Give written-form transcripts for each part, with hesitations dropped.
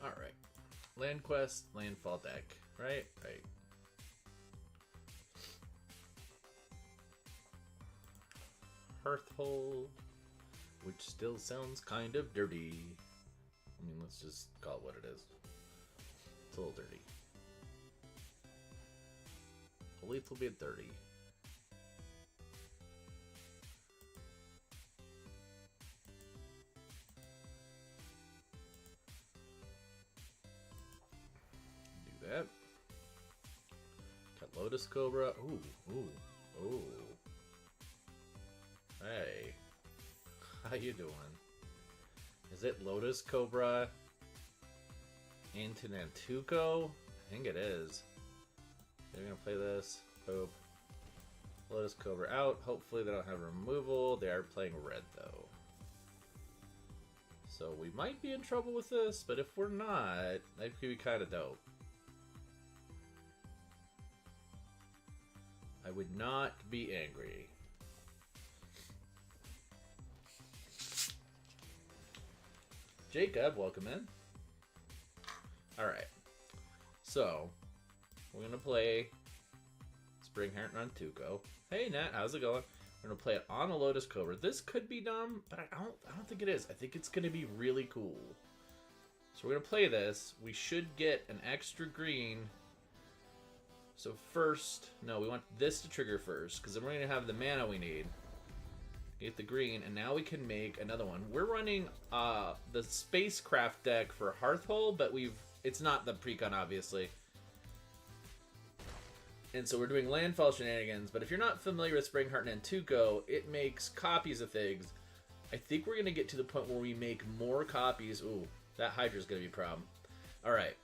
Alright. Land quest, landfall deck. Right? Right. Hearthhole, which still sounds kind of dirty. I mean, let's just call it what it is. It's a little dirty. A little bit dirty. Do that. Got Lotus Cobra. Ooh, ooh, ooh. Hey. How you doing? Is it Lotus Cobra into Nantuko? I think it is. They're gonna play this. Hope. Lotus Cobra out. Hopefully they don't have removal. They are playing red though. So we might be in trouble with this, but if we're not, that could be kind of dope. I would not be angry. Jacob, welcome in. Alright. So, we're gonna play Spring Heart on Tuco. Hey Nat, how's it going? We're gonna play it on a Lotus Cobra. This could be dumb, but I don't think it is. I think it's gonna be really cool. So we're gonna play this. We should get an extra green. So first, no, we want this to trigger first, because then we're gonna have the mana we need. Get the green, and now we can make another one. We're running the spacecraft deck for Hearthhole, but it's not the precon, obviously. And so we're doing landfall shenanigans, but if you're not familiar with Springheart and Nantuko, it makes copies of things. I think we're going to get to the point where we make more copies. Ooh, that Hydra's going to be a problem. Alright.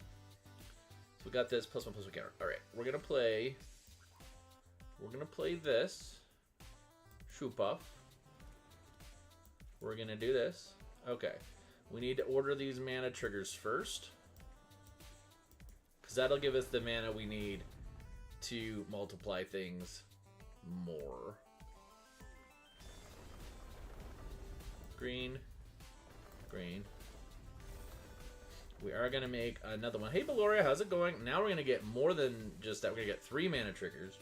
So we got this, +1/+1 counter. Alright, we're going to play this. Shoopuff. We're going to do this. Okay. We need to order these mana triggers first, because that'll give us the mana we need to multiply things more. Green. Green. We are going to make another one. Hey, Valoria, how's it going? Now we're going to get more than just that. We're going to get 3 mana triggers.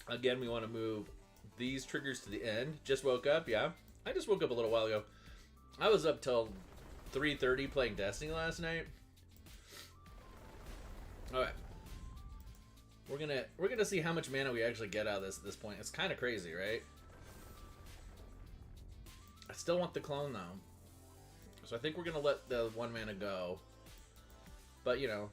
Again, we want to move these triggers to the end. Just woke up, yeah. I just woke up a little while ago. I was up till 3:30 playing Destiny last night. Alright. We're gonna see how much mana we actually get out of this at this point. It's kind of crazy, right? I still want the clone though. So I think we're gonna let the 1 mana go. But you know.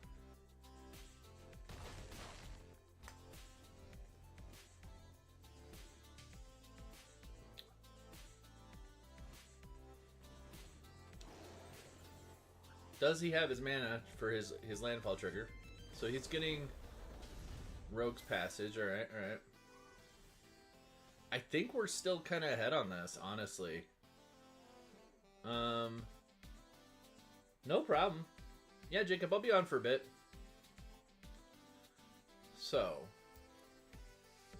Does he have his mana for his landfall trigger? So he's getting Rogue's Passage. Alright, alright. I think we're still kind of ahead on this, honestly. No problem. Yeah, Jacob, I'll be on for a bit. So,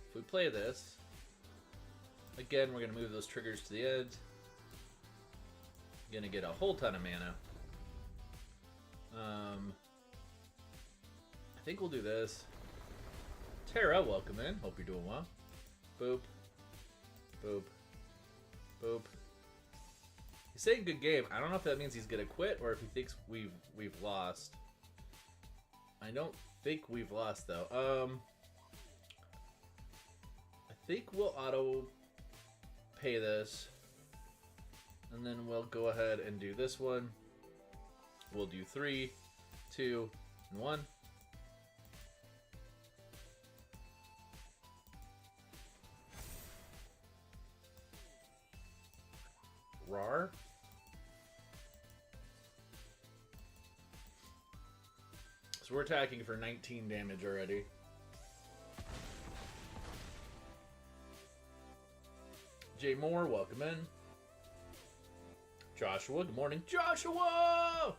if we play this, again, we're going to move those triggers to the end. Going to get a whole ton of mana. I think we'll do this. Tara, welcome in. Hope you're doing well. Boop. Boop. Boop. He's saying good game. I don't know if that means he's gonna quit or if he thinks we've lost. I don't think we've lost though. I think we'll auto pay this. And then we'll go ahead and do this one. We'll do 3, 2, and 1. Rar. So So we're attacking for 19 damage already. Jay Moore, welcome in. Joshua, good morning. Joshua!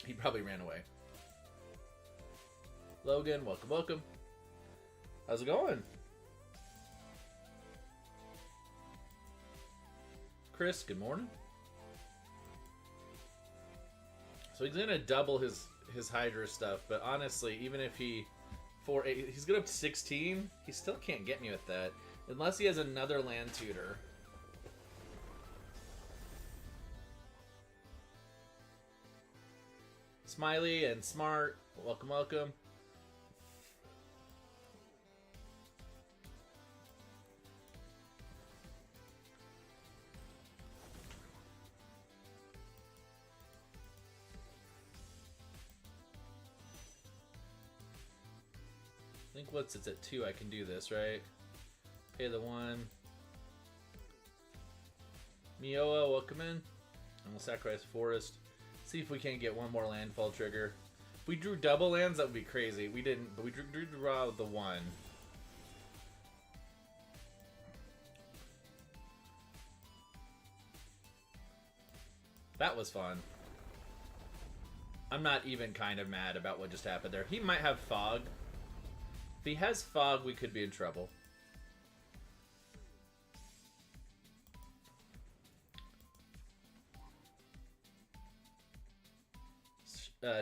He probably ran away. Logan, welcome, welcome. How's it going? Chris, good morning. So he's gonna double his Hydra stuff, but honestly, even if he's good up to 16, he still can't get me with that. Unless he has another land tutor. Smiley and Smart, welcome, welcome. I think once it's at 2, I can do this, right? Pay the 1. Mioa, welcome in. And we'll sacrifice Forest. See if we can't get one more landfall trigger. If we drew double lands, that would be crazy. We didn't, but we drew the 1. That was fun. I'm not even kind of mad about what just happened there. He might have Fog. If he has Fog, we could be in trouble.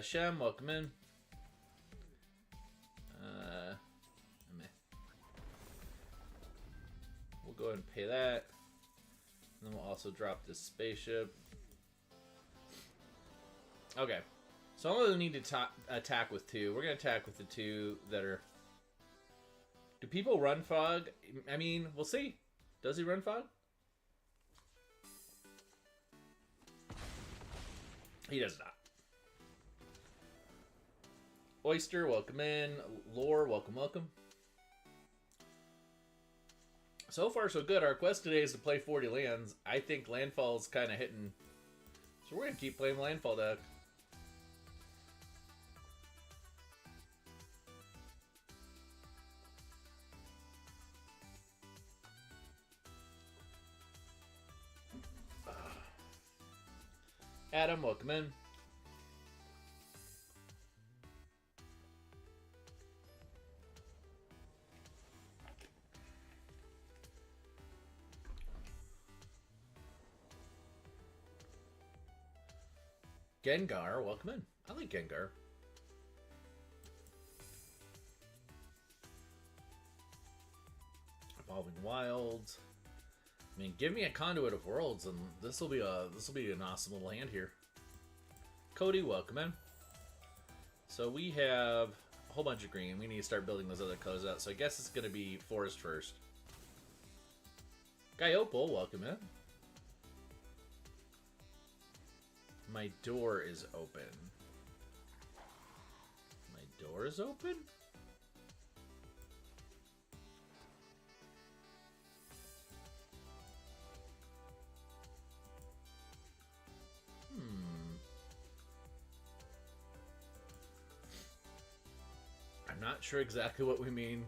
Shem, welcome in. We'll go ahead and pay that. And then we'll also drop this spaceship. Okay. So I only need to attack with 2. We're going to attack with the 2 that are... Do people run Fog? I mean, we'll see. Does he run Fog? He does not. Oyster, welcome in. Lore, welcome, welcome. So far, so good. Our quest today is to play 40 lands. I think Landfall's kind of hitting. So we're going to keep playing Landfall deck. Adam, welcome in. Gengar, welcome in. I like Gengar. Evolving Wilds. I mean, give me a Conduit of Worlds, and this will be an awesome little hand here. Cody, welcome in. So we have a whole bunch of green. We need to start building those other colors out. So I guess it's going to be Forest first. Guy Opal, welcome in. My door is open. My door is open? I'm not sure exactly what we mean.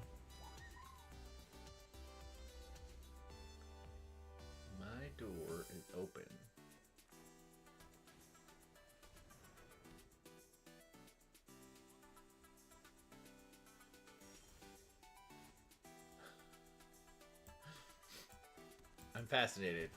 My door is open. I'm fascinated.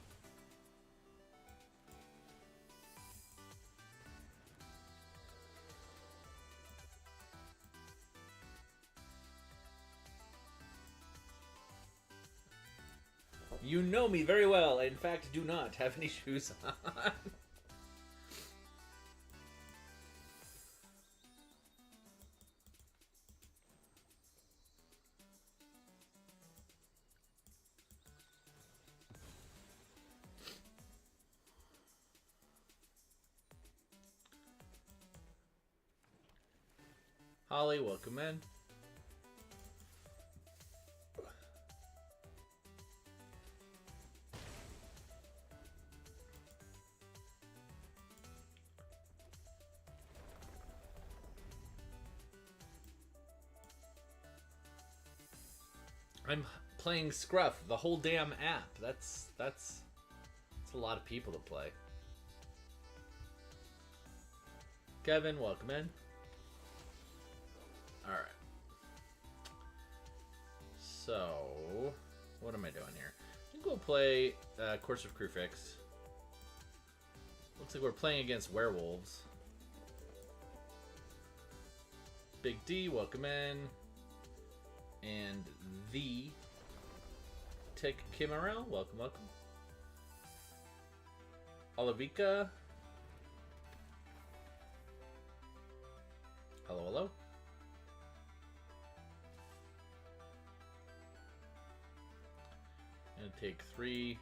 You know me very well. I, in fact, do not have any shoes on. Holly, welcome in. I'm playing Scruff, the whole damn app. That's a lot of people to play. Kevin, welcome in. Alright. So, what am I doing here? I think we'll play Course of Crufix. Looks like we're playing against werewolves. Big D, welcome in. And the Tick Kimarel, welcome, welcome. Olavica. Hello, hello. And take 3.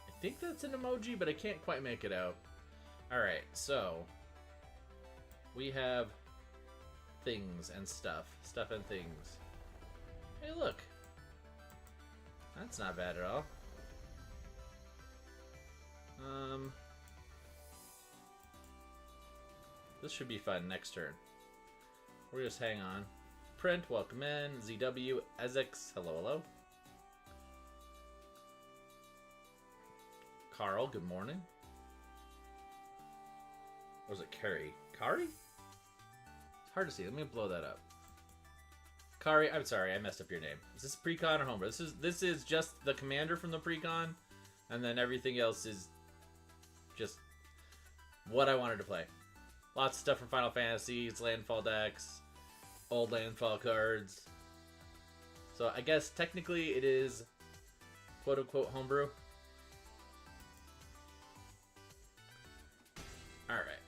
I think that's an emoji, but I can't quite make it out. Alright, so we have things and stuff. Stuff and things. Hey, look. That's not bad at all. This should be fun next turn. We'll just hang on. Print, welcome in. ZW, Ezix, hello, hello. Carl, good morning. Or was it Carrie? Kari? It's hard to see. Let me blow that up. Kari, I'm sorry, I messed up your name. Is this Precon or Homebrew? This is just the commander from the Precon, and then everything else is just what I wanted to play. Lots of stuff from Final Fantasy, it's landfall decks, old landfall cards. So I guess technically it is quote-unquote homebrew. Alright.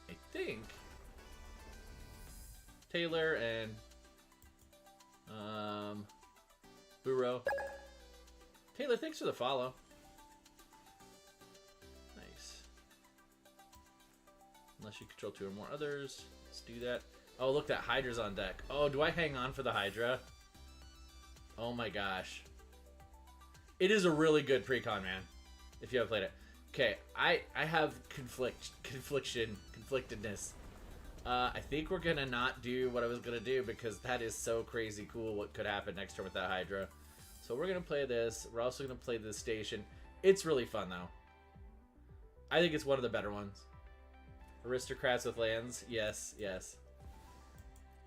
I think Taylor and Burrow. Taylor, thanks for the follow. Nice. Unless you control 2 or more others. Let's do that. Oh, look, that Hydra's on deck. Oh, do I hang on for the Hydra? Oh my gosh. It is a really good Precon, man. If you haven't played it. Okay, I have conflictedness. I think we're gonna not do what I was gonna do because that is so crazy cool what could happen next turn with that Hydra. So we're gonna play this. We're also gonna play this station. It's really fun though. I think it's one of the better ones. Aristocrats with lands. Yes, yes.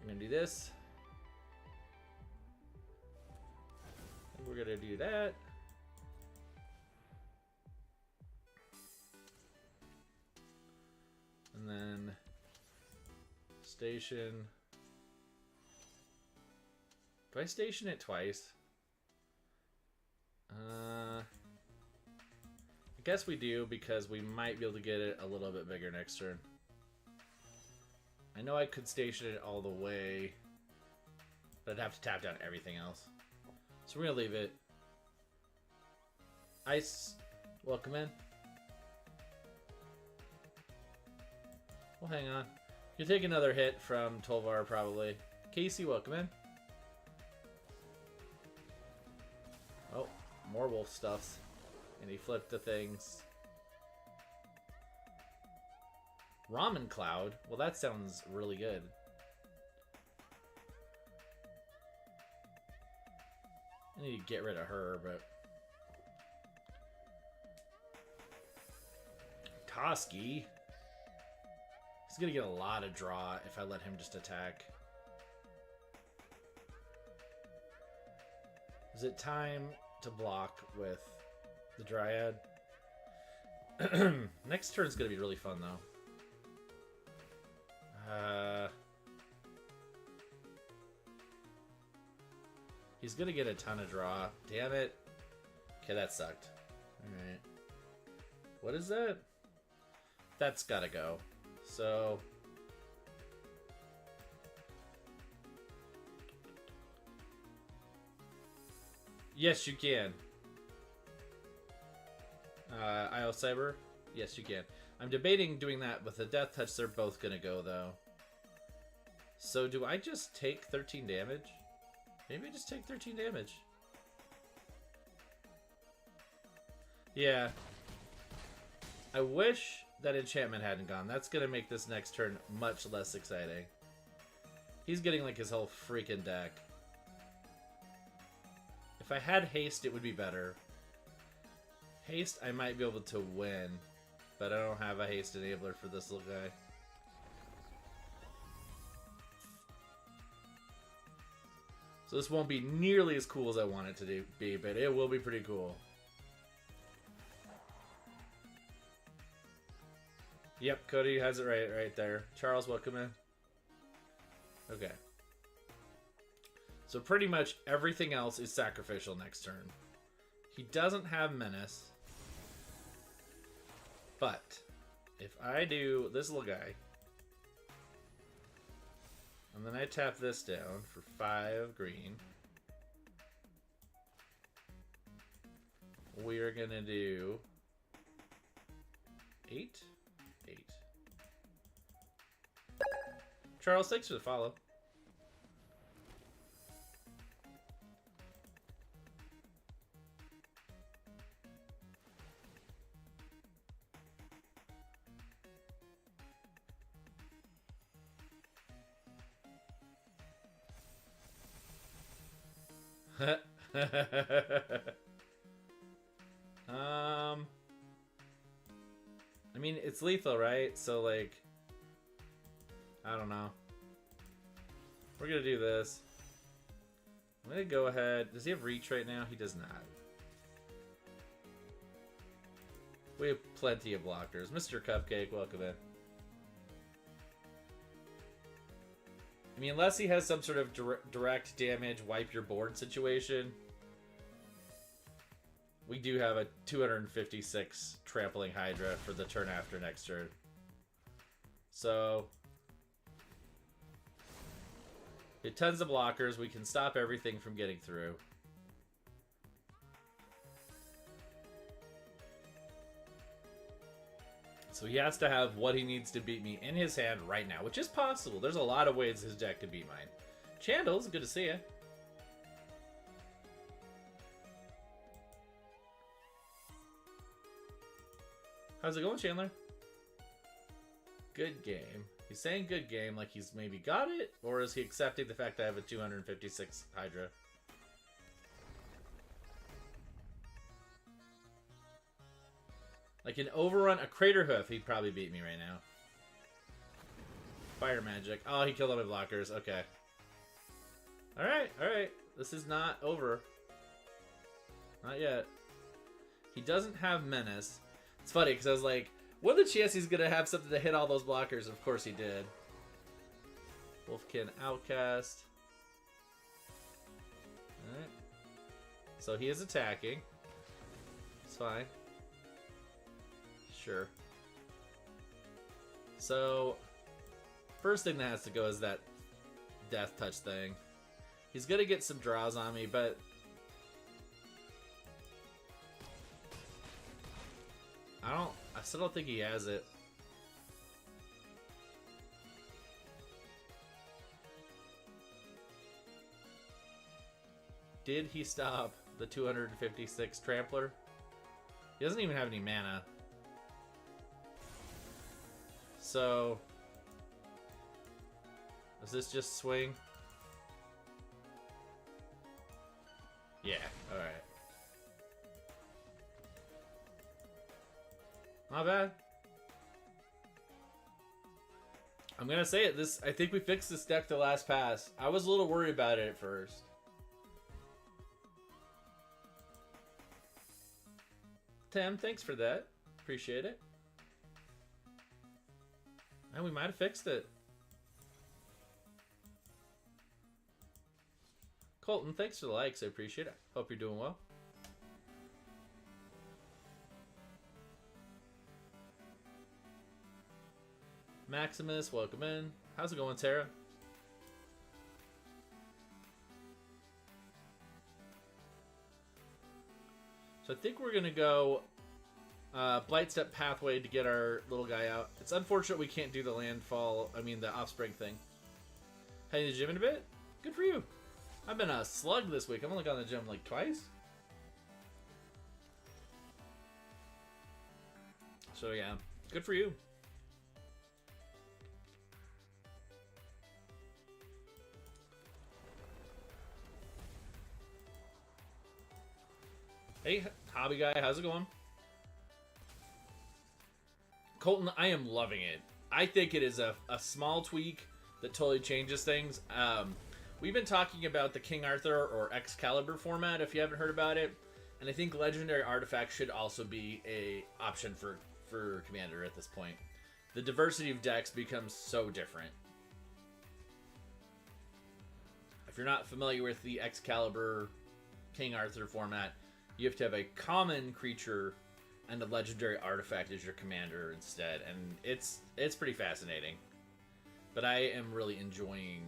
I'm gonna do this. And we're gonna do that. And then station. Do I station it twice? I guess we do because we might be able to get it a little bit bigger next turn. I know I could station it all the way, but I'd have to tap down everything else. So we're gonna leave it. Ice, welcome in. We'll hang on. You'll take another hit from Tolvar probably. Casey, welcome in. Oh, more wolf stuffs. And he flipped the things. Ramen Cloud? Well, that sounds really good. I need to get rid of her, but... Toski? He's gonna get a lot of draw if I let him just attack. Is it time to block with the Dryad? Next turn's gonna be really fun though. He's gonna get a ton of draw. Damn it. Okay, that sucked. Alright. What is that? That's gotta go. So... Yes, you can. IO Cyber? Yes, you can. I'm debating doing that with the Death Touch. They're both gonna go, though. So do I just take 13 damage? Maybe I just take 13 damage. Yeah. I wish that enchantment hadn't gone. That's going to make this next turn much less exciting. He's getting like his whole freaking deck. If I had haste, it would be better. Haste, I might be able to win, but I don't have a haste enabler for this little guy. So this won't be nearly as cool as I want it to be, but it will be pretty cool. Yep, Cody has it right there. Charles, welcome in. Okay. So pretty much everything else is sacrificial next turn. He doesn't have Menace. But if I do this little guy, and then I tap this down for 5 green, we are going to do 8. Charles, thanks for the follow. I mean, it's lethal, right? So, like, I don't know. We're gonna do this. I'm gonna go ahead. Does he have reach right now? He does not. We have plenty of blockers. Mr. Cupcake, welcome in. I mean, unless he has some sort of direct damage, wipe your board situation, we do have a 256 trampling Hydra for the turn after next turn. So, with tons of blockers, we can stop everything from getting through. So he has to have what he needs to beat me in his hand right now, which is possible. There's a lot of ways his deck could beat mine. Chandles, good to see you. How's it going, Chandler? Good game. He's saying good game like he's maybe got it, or is he accepting the fact that I have a 256 Hydra? Like an overrun, a Crater Hoof, he'd probably beat me right now. Fire Magic. Oh, he killed all my blockers. Okay. Alright, alright. This is not over. Not yet. He doesn't have Menace. It's funny, because I was like, what are the chances he's going to have something to hit all those blockers? Of course he did. Wolfkin Outcast. Alright. So he is attacking. It's fine. Sure. So, first thing that has to go is that Death Touch thing. He's going to get some draws on me, but I still don't think he has it. Did he stop the 256 Trampler? He doesn't even have any mana. So, does this just swing? Yeah, alright. Not bad. I'm gonna say it, I think we fixed this deck the last pass. I was a little worried about it at first. Tim, thanks for that. Appreciate it. And we might have fixed it. Colton, thanks for the likes. I appreciate it. Hope you're doing well. Maximus, welcome in. How's it going, Tara? So I think we're going to go Blightstep Pathway to get our little guy out. It's unfortunate we can't do the the Offspring thing. Heading to the gym in a bit? Good for you. I've been a slug this week. I've only gone to the gym like twice. So yeah. Good for you. Hey, hobby guy, how's it going? Colton, I am loving it. I think it is a small tweak that totally changes things. We've been talking about the King Arthur or Excalibur format, if you haven't heard about it. And I think Legendary Artifacts should also be a option for Commander at this point. The diversity of decks becomes so different. If you're not familiar with the Excalibur King Arthur format, you have to have a common creature and a legendary artifact as your commander instead, and it's pretty fascinating. But I am really enjoying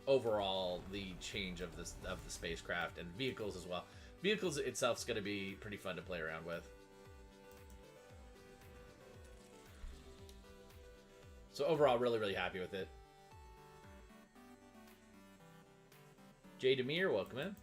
overall the change of the spacecraft and vehicles as well. Vehicles itself is going to be pretty fun to play around with. So overall, really happy with it. Jay Demir, welcome in.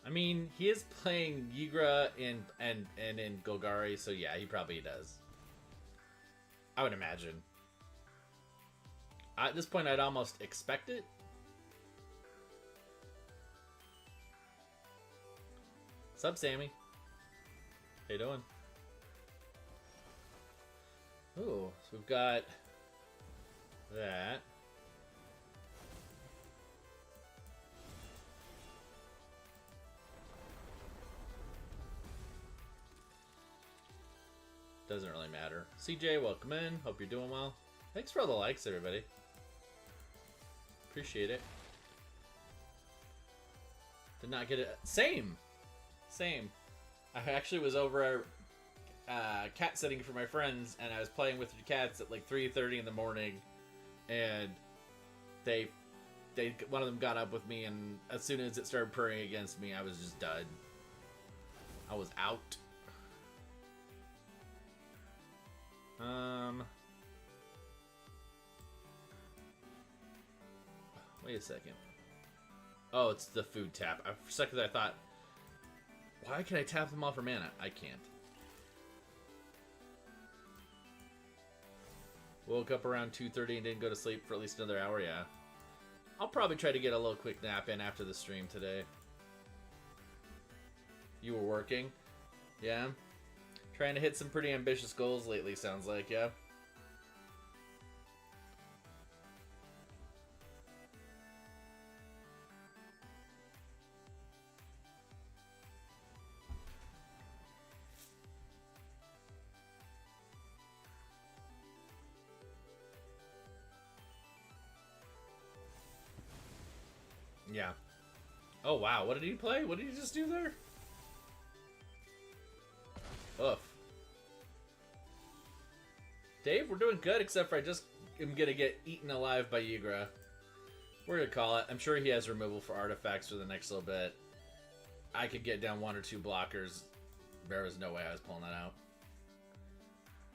I mean, he is playing Yigra in Golgari, so yeah, he probably does. I would imagine. At this point, I'd almost expect it. What's up, Sammy? How you doing? Ooh, so we've got that. Doesn't really matter. CJ, welcome in. Hope you're doing well. Thanks for all the likes, everybody. Appreciate it. Did not get it. Same. I actually was over cat sitting for my friends, and I was playing with the cats at like 3:30 in the morning, and they one of them got up with me, and as soon as it started purring against me, I was just done. I was out. Wait a second. Oh, it's the food tap. For a second I thought, why can I tap them all for mana? I can't. Woke up around 2:30 and didn't go to sleep for at least another hour, yeah. I'll probably try to get a little quick nap in after the stream today. You were working? Yeah. Trying to hit some pretty ambitious goals lately, sounds like, yeah. Yeah. Oh, wow. What did he play? What did he just do there? Oof. Dave, we're doing good, except for I just am going to get eaten alive by Yigra. We're going to call it. I'm sure he has removal for artifacts for the next little bit. I could get down 1 or 2 blockers. There was no way I was pulling that out.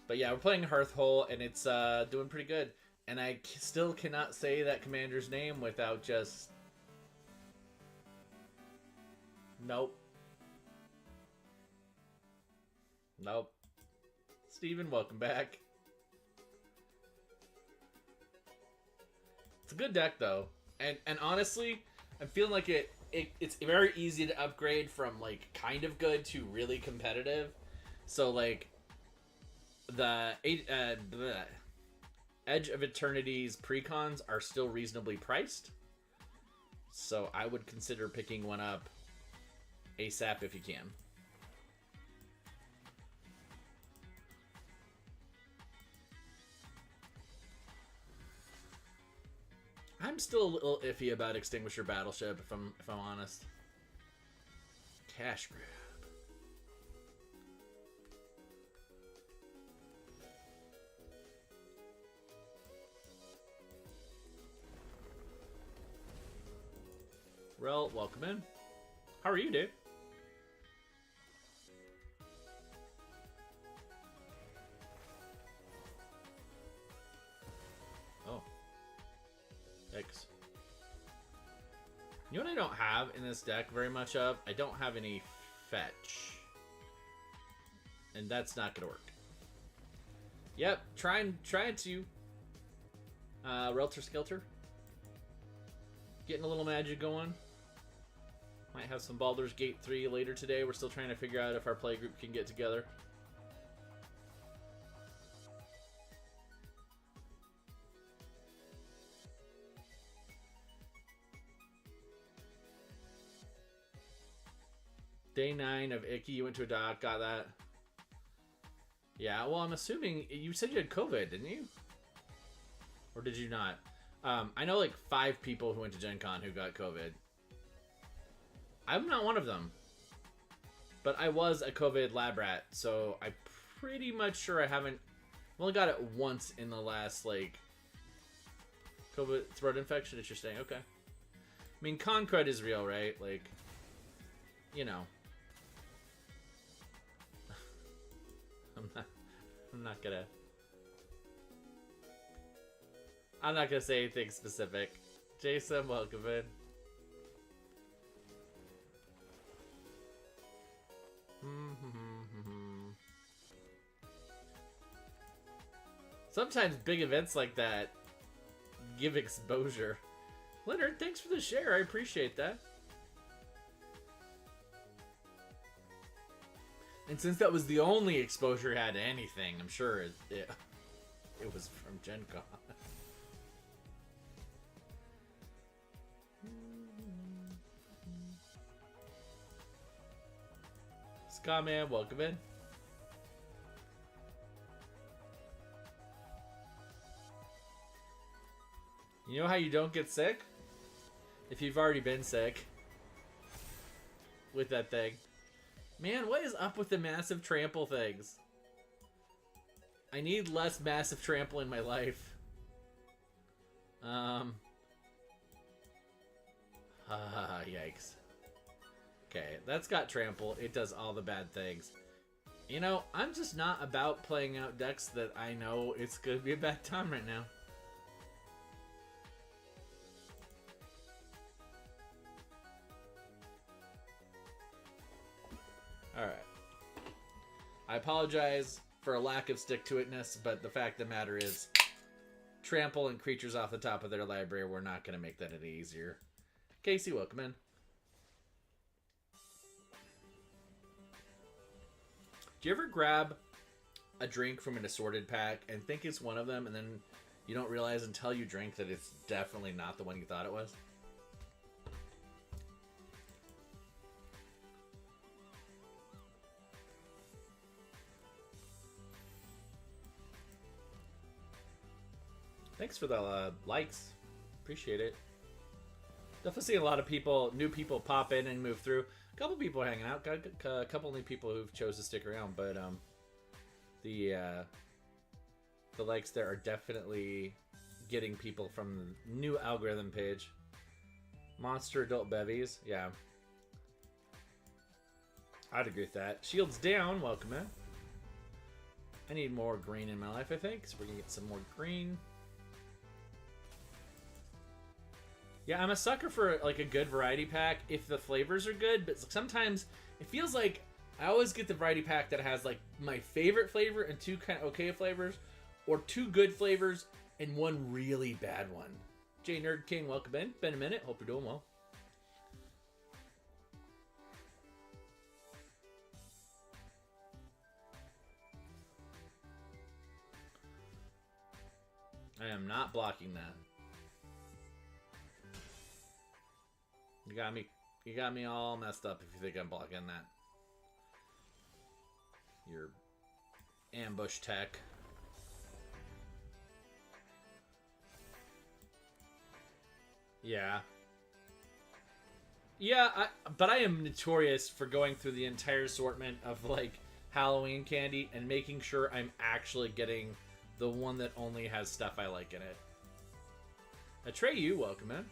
But yeah, we're playing Hearthhole, and it's doing pretty good. And I still cannot say that commander's name without just... Nope. Nope. Steven, welcome back. It's a good deck, though. And honestly, I'm feeling like it's very easy to upgrade from, like, kind of good to really competitive. So, like, the Edge of Eternity's precons are still reasonably priced. So I would consider picking one up ASAP if you can. I'm still a little iffy about Extinguisher Battleship, if I'm honest. Cash grab. Rel, welcome in. How are you, dude? Oh. Yikes. You know what I don't have in this deck very much of? I don't have any fetch. And that's not gonna work. Yep, trying to. Relter Skelter. Getting a little magic going. Might have some Baldur's Gate 3 later today. We're still trying to figure out if our play group can get together. Day 9 of Icky, you went to a doc, got that. Yeah, well, I'm assuming you said you had COVID, didn't you? Or did you not? I know like 5 people who went to Gen Con who got COVID. I'm not one of them. But I was a COVID lab rat, so I'm pretty much sure I haven't... I've only got it once in the last, like... COVID throat infection, interesting, okay. I mean, con crud is real, right? Like, you know. I'm not gonna say anything specific. Jason, welcome in. Sometimes big events like that give exposure. Leonard, thanks for the share. I appreciate that. And since that was the only exposure I had to anything, I'm sure it was from Gen Con. Scott man, welcome in. You know how you don't get sick? If you've already been sick. With that thing. Man, what is up with the massive trample things? I need less massive trample in my life. Yikes. Okay, that's got trample. It does all the bad things. You know, I'm just not about playing out decks that I know it's gonna be a bad time right now. Alright. I apologize for a lack of stick-to-itness, but the fact of the matter is, trample and creatures off the top of their library, we're not going to make that any easier. Casey, welcome in. Do you ever grab a drink from an assorted pack and think it's one of them, and then you don't realize until you drink that it's definitely not the one you thought it was? Thanks for the likes. Appreciate it. Definitely seeing a lot of people, new people pop in and move through. A couple people hanging out. Got a couple new people who've chose to stick around, but the likes there are definitely getting people from the new algorithm page. Monster adult bevies, yeah. I'd agree with that. Shields down, welcome in. I need more green in my life, I think, so we're gonna get some more green. Yeah, I'm a sucker for like a good variety pack if the flavors are good, but sometimes it feels like I always get the variety pack that has like my favorite flavor and 2 kind of okay flavors, or 2 good flavors and 1 really bad one. J Nerd King, welcome in. Been a minute. Hope you're doing well. I am not blocking that. You got me all messed up if you think I'm blocking that. Your ambush tech. Yeah. Yeah, but I am notorious for going through the entire assortment of like Halloween candy and making sure I'm actually getting the one that only has stuff I like in it. Atreyu, welcome in.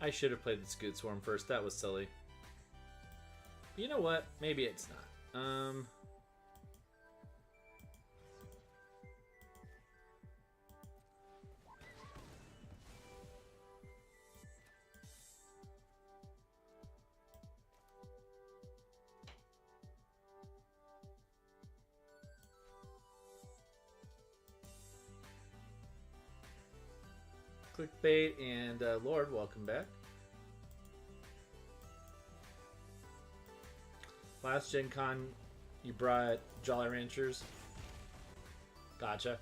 I should have played the Scoot Swarm first. That was silly. But you know what? Maybe it's not. Clickbait and Lord, welcome back. Last Gen Con, you brought Jolly Ranchers. Gotcha.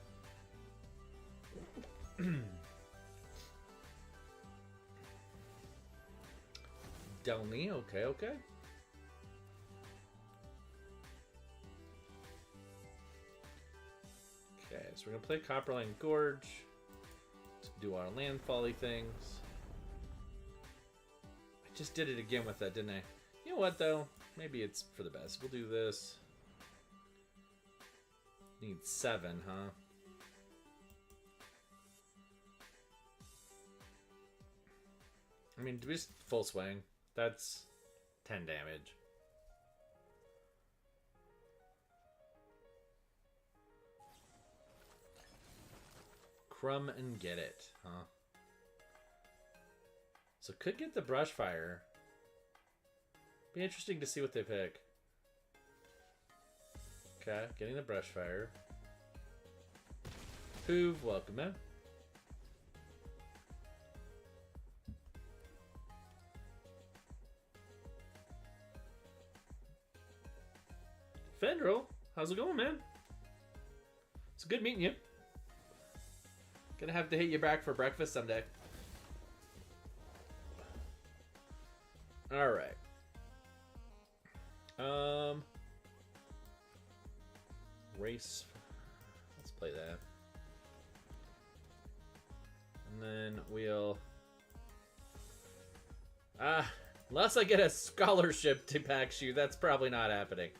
Delny, okay, okay. Okay, so we're gonna play Copperline Gorge. Do our landfally things. I just did it again with that, didn't I? You know what, though? Maybe it's for the best. We'll do this. Need 7, huh? I mean, just full swing. That's 10 damage. Crumb and get it, huh? So could get the brush fire. Be interesting to see what they pick. Okay, getting the brush fire. Hoov, welcome in. Fendril, how's it going, man? It's good meeting you. Gonna have to hit you back for breakfast someday. All right. Race. Let's play that. And then we'll. Unless I get a scholarship to Pack you, that's probably not happening.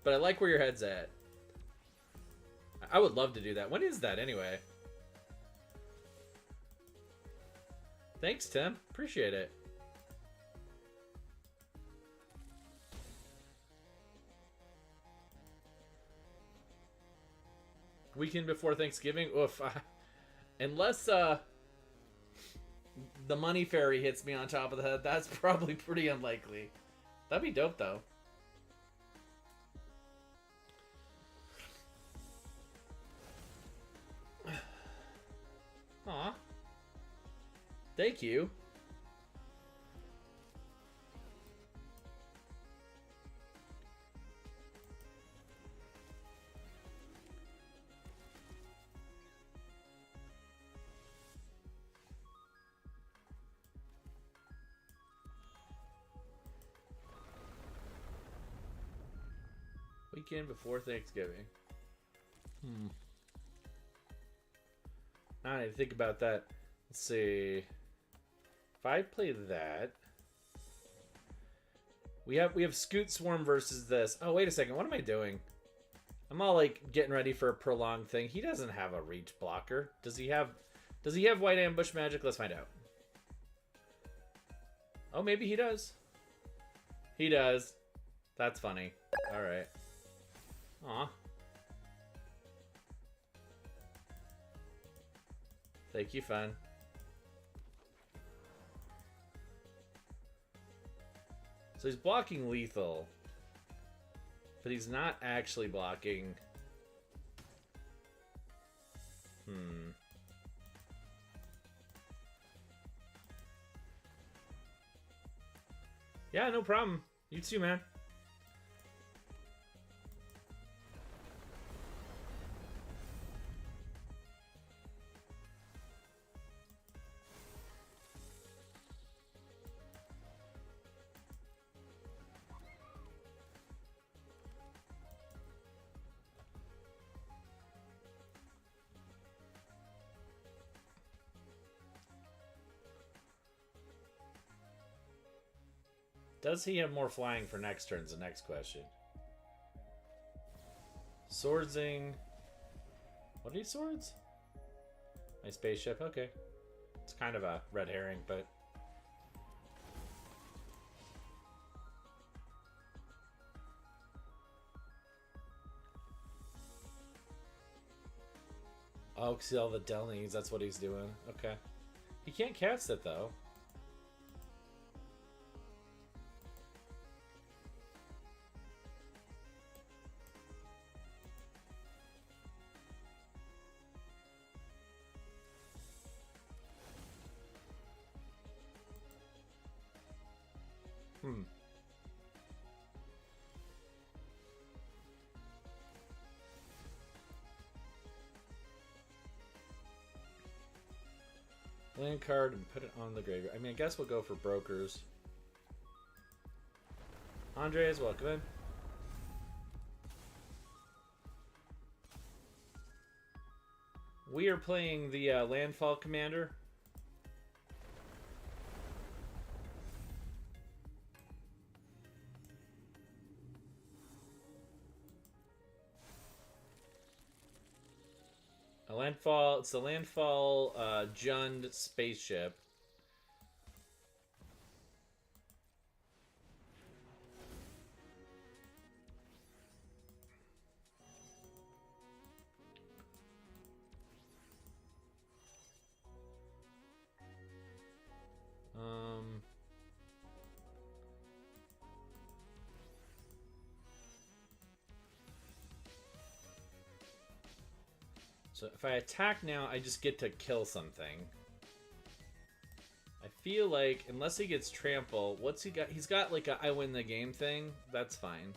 But I like where your head's at. I would love to do that. When is that anyway? Thanks, Tim. Appreciate it. Weekend before Thanksgiving? Oof. Unless the money fairy hits me on top of the head, that's probably pretty unlikely. That'd be dope, though. Aw. Thank you. Weekend before Thanksgiving. I need to think about that. Let's see. If I play that, we have Scoot Swarm versus this. Oh, wait a second. What am I doing? I'm all like getting ready for a prolonged thing. He doesn't have a reach blocker. Does he have white ambush magic? Let's find out. Oh, maybe he does. He does. That's funny. All right. Aw. Thank you, fun. So he's blocking lethal, but he's not actually blocking. Yeah, no problem. You too, man. Does he have more flying for next turn is the next question. Swordsing. What are these swords? My spaceship, okay. It's kind of a red herring, but Oh, because all the Delnies, that's what he's doing. Okay. He can't cast it, though. Hmm. Land card and put it on the graveyard. I mean, I guess we'll go for brokers. Andres, welcome in. We are playing the Landfall Commander. A landfall. It's the Landfall Jund spaceship. So if I attack now, I just get to kill something. I feel like, unless he gets trample, what's he got? He's got like a I win the game thing. That's fine.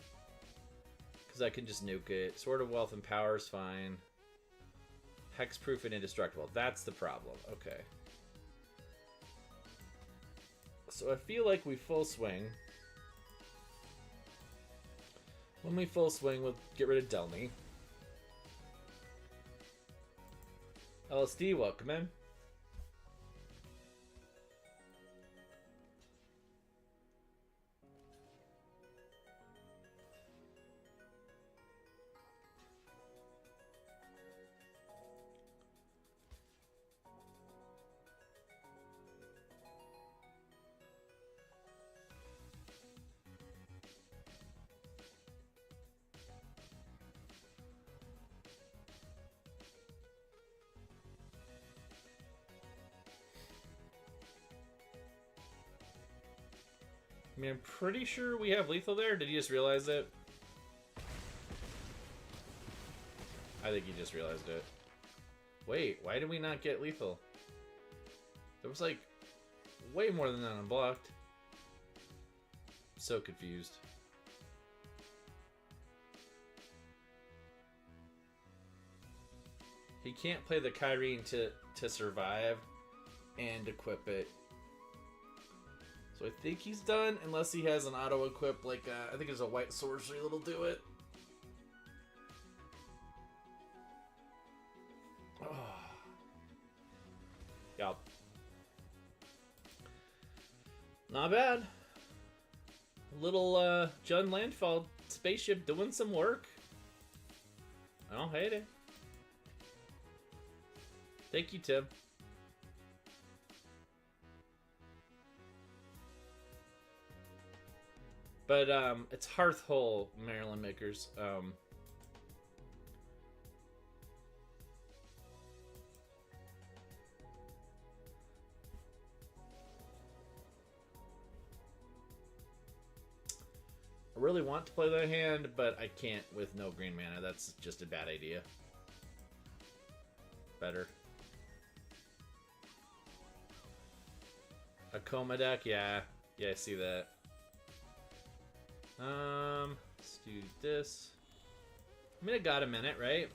Because I can just nuke it. Sword of Wealth and Power is fine. Hexproof and indestructible. That's the problem. Okay. So I feel like we full swing. When we full swing, we'll get rid of Delny. LSD, welcome in. I mean, I'm pretty sure we have lethal there. Did you just realize it? I think you just realized it. Wait, why did we not get lethal? There was like way more than that unblocked. I'm so confused. He can't play the Kyrene to survive and equip it. So I think he's done, unless he has an auto-equip, like, I think there's a white sorcery that'll do it. Oh. Yep. Not bad. Little, Jund Landfall spaceship doing some work. I don't hate it. Thank you, Tim. But it's Hearth Hole, Maryland Makers. I really want to play that hand, but I can't with no green mana. That's just a bad idea. Better. A Coma deck? Yeah. Yeah, I see that. Let's do this. I mean, I got a minute, right?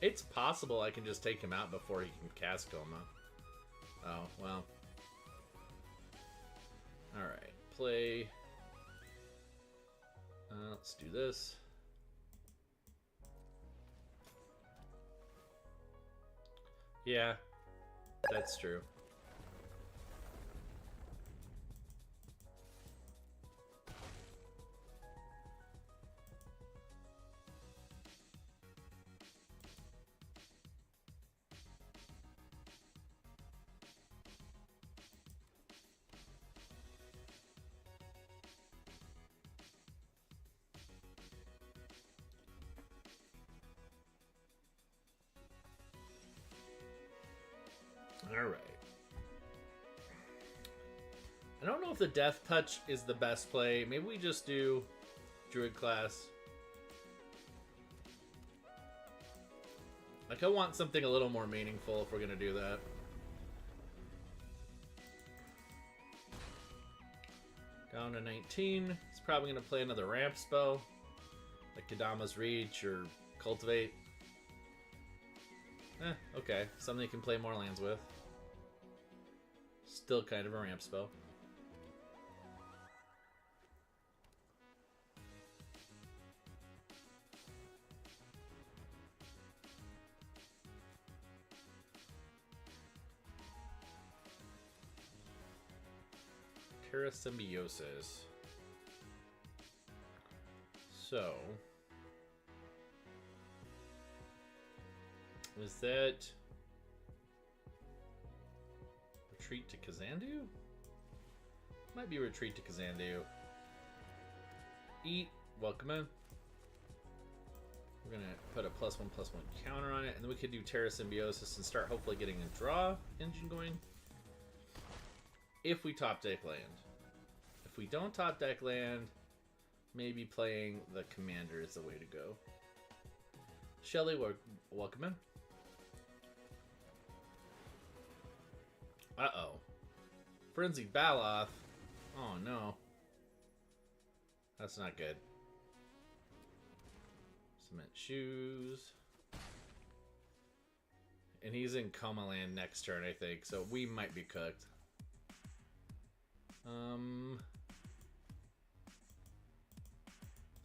It's possible I can just take him out before he can cast Coma. Oh, well. Alright, play. Let's do this. Yeah, that's true. Alright. I don't know if the Death Touch is the best play. Maybe we just do Druid class. Like, I want something a little more meaningful if we're going to do that. Down to 19. He's probably going to play another ramp spell. Like Kadama's Reach or Cultivate. Okay. Something you can play more lands with. Still kind of a ramp spell. Terra Symbiosis. So, is that retreat to Kazandu? Might be retreat to Kazandu. Eat, welcome in. We're gonna put a +1/+1 counter on it, and then we could do Terra Symbiosis and start hopefully getting a draw engine going. If we top deck land. If we don't top deck land, maybe playing the commander is the way to go. Shelly, welcome in. Uh-oh. Frenzied Baloth. Oh, no. That's not good. Cement Shoes. And he's in Coma Land next turn, I think, so we might be cooked.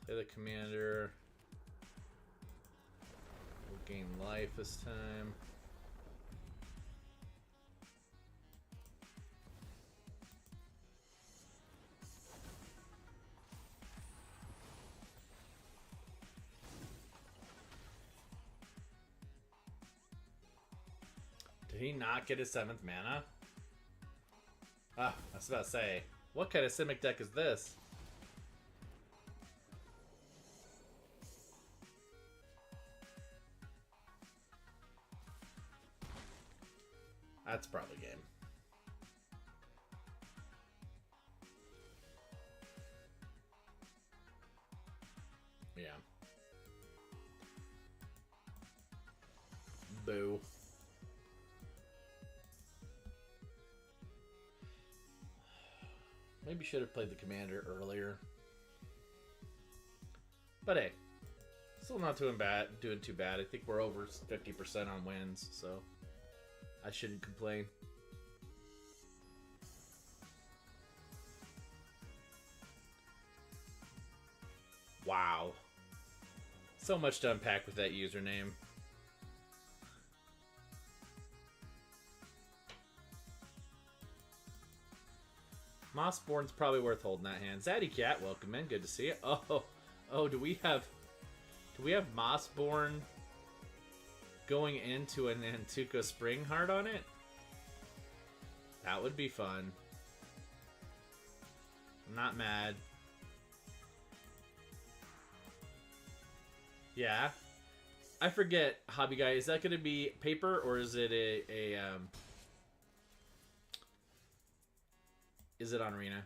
Play the commander. We'll gain life this time. Did he not get his 7th mana? Ah, I was about to say, what kind of Simic deck is this? That's probably game. Yeah. Boo. Maybe should have played the commander earlier. But hey, still not doing too bad. I think we're over 50% on wins, so I shouldn't complain. Wow. So much to unpack with that username. Mossborn's probably worth holding that hand. Zaddy Cat, welcome in. Good to see you. Oh, do we have Mossborn going into an Nantuko Springheart on it? That would be fun. I'm not mad. Yeah. I forget, Hobby Guy, is that going to be paper or is it is it on Arena?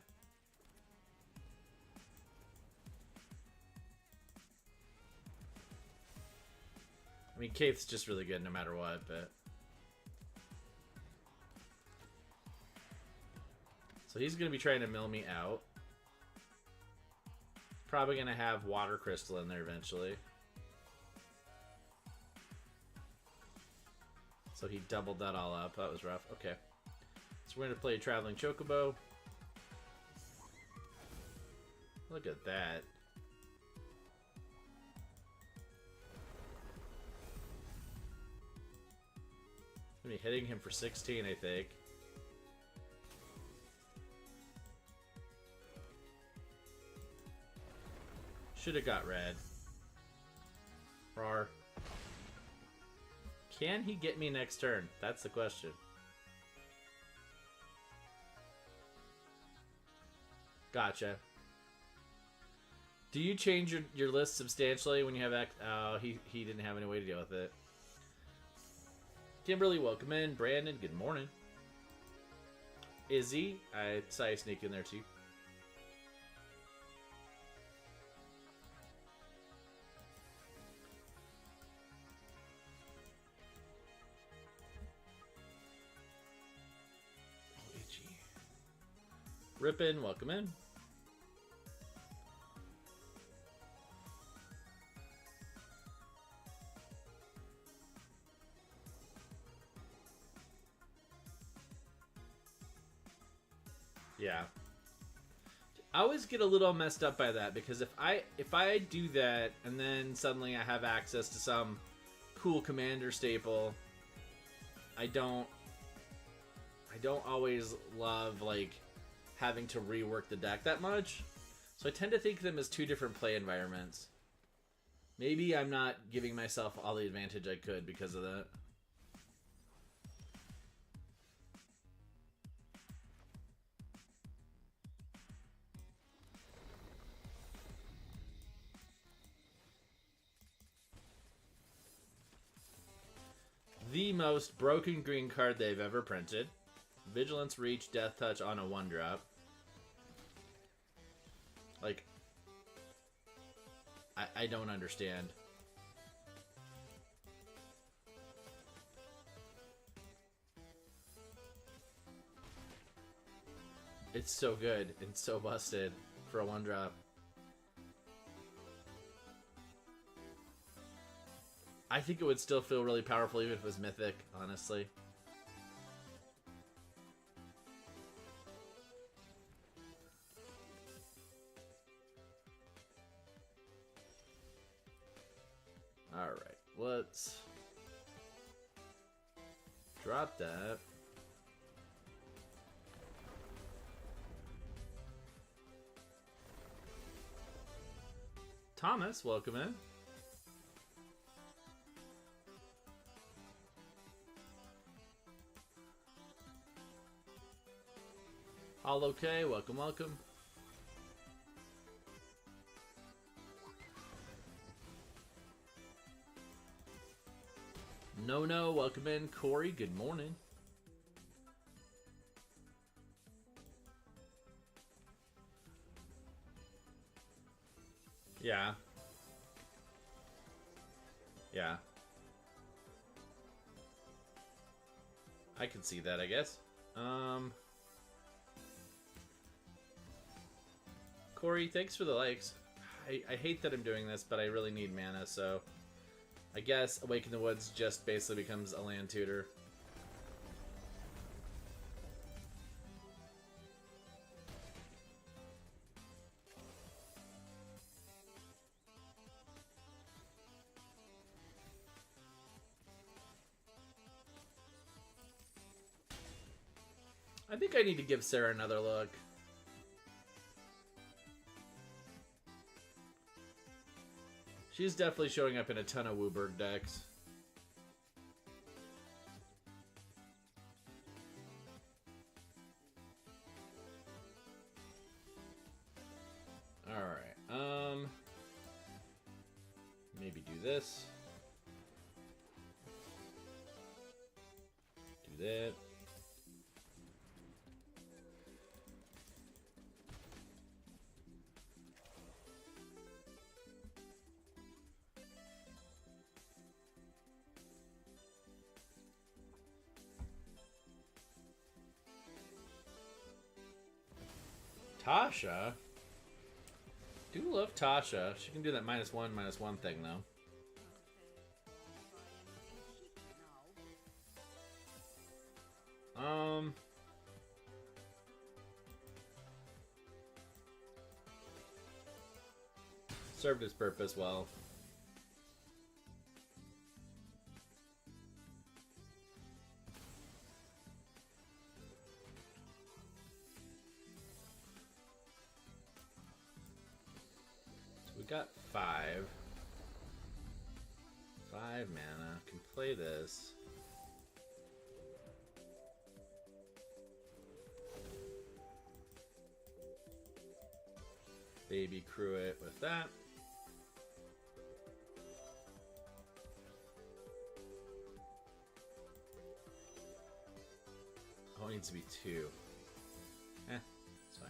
I mean, Kate's just really good no matter what, but... So he's going to be trying to mill me out. Probably going to have Water Crystal in there eventually. So he doubled that all up. That was rough. Okay. So we're going to play a Traveling Chocobo. Look at that. I'm going to be hitting him for 16, I think. Should have got red. Rar. Can he get me next turn? That's the question. Gotcha. Do you change your list substantially when you have X? Oh, he didn't have any way to deal with it. Kimberly, welcome in. Brandon, good morning. Izzy, I saw you sneak in there too. Oh, itchy. Rippin, welcome in. Yeah. I always get a little messed up by that because if I do that and then suddenly I have access to some cool commander staple, I don't always love like having to rework the deck that much. So I tend to think of them as two different play environments. Maybe I'm not giving myself all the advantage I could because of that. The most broken green card they've ever printed. Vigilance, Reach, Death Touch on a 1-drop. Like, I don't understand. It's so good and so busted for a 1-drop. I think it would still feel really powerful even if it was mythic, honestly. Alright, let's drop that. Thomas, welcome in. All okay, welcome, welcome. No, welcome in. Corey, good morning. Yeah. Yeah. I can see that, I guess. Corey, thanks for the likes. I hate that I'm doing this, but I really need mana, so I guess Awaken the Woods just basically becomes a land tutor. I think I need to give Sarah another look. She's definitely showing up in a ton of Wooburg decks. Alright, maybe do this. Do that. Tasha? Do love Tasha. She can do that -1/-1 thing, though. Served its purpose well. Got 5. 5 mana. Can play this. Baby crew it with that. Oh, it needs to be 2. It's fine.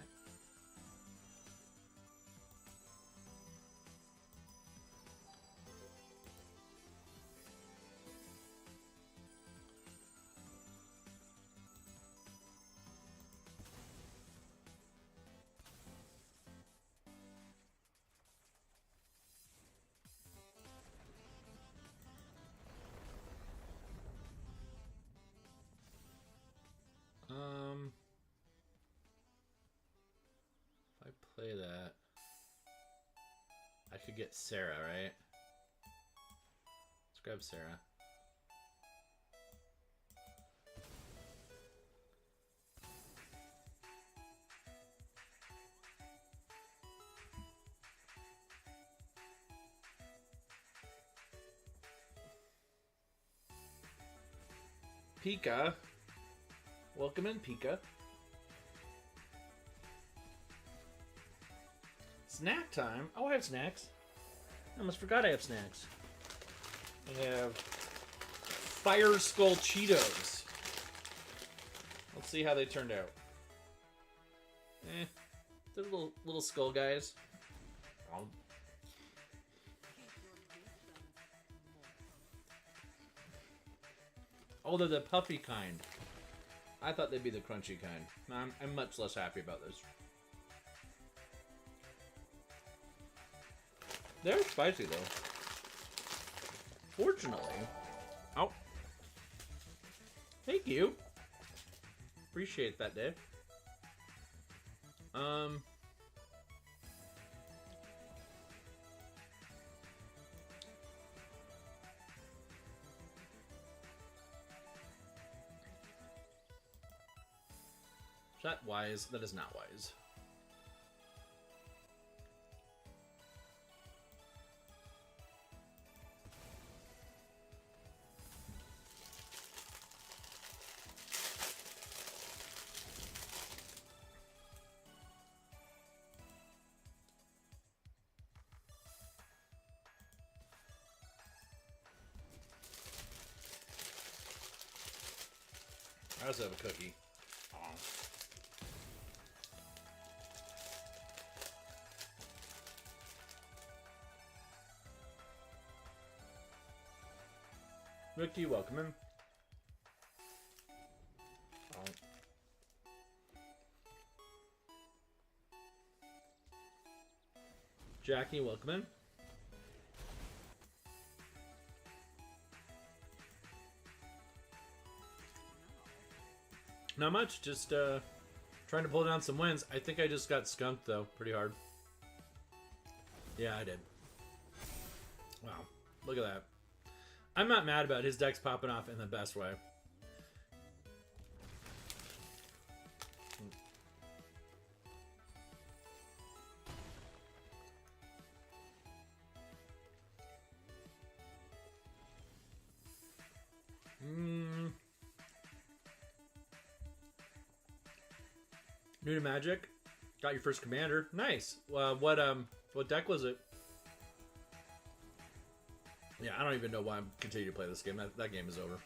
If I play that, I could get Sarah, right? Let's grab Sarah. Pika. Welcome in, Pika. Snack time? Oh, I have snacks. I almost forgot I have snacks. I have Fire Skull Cheetos. Let's see how they turned out. They're little skull guys. Oh, they're the puffy kind. I thought they'd be the crunchy kind. I'm much less happy about this. They're spicy, though. Fortunately. Oh. Thank you. Appreciate that, Dave. Is that wise? That is not wise. I also have a cookie. Aww. Ricky, welcome in. Jackie, welcome in. Not much, just trying to pull down some wins. I think I just got skunked, though, pretty hard. Yeah, I did. Wow, look at that. I'm not mad about his decks popping off in the best way. New to Magic. Got your first commander. Nice. What deck was it? Yeah, I don't even know why I'm continuing to play this game. That game is over.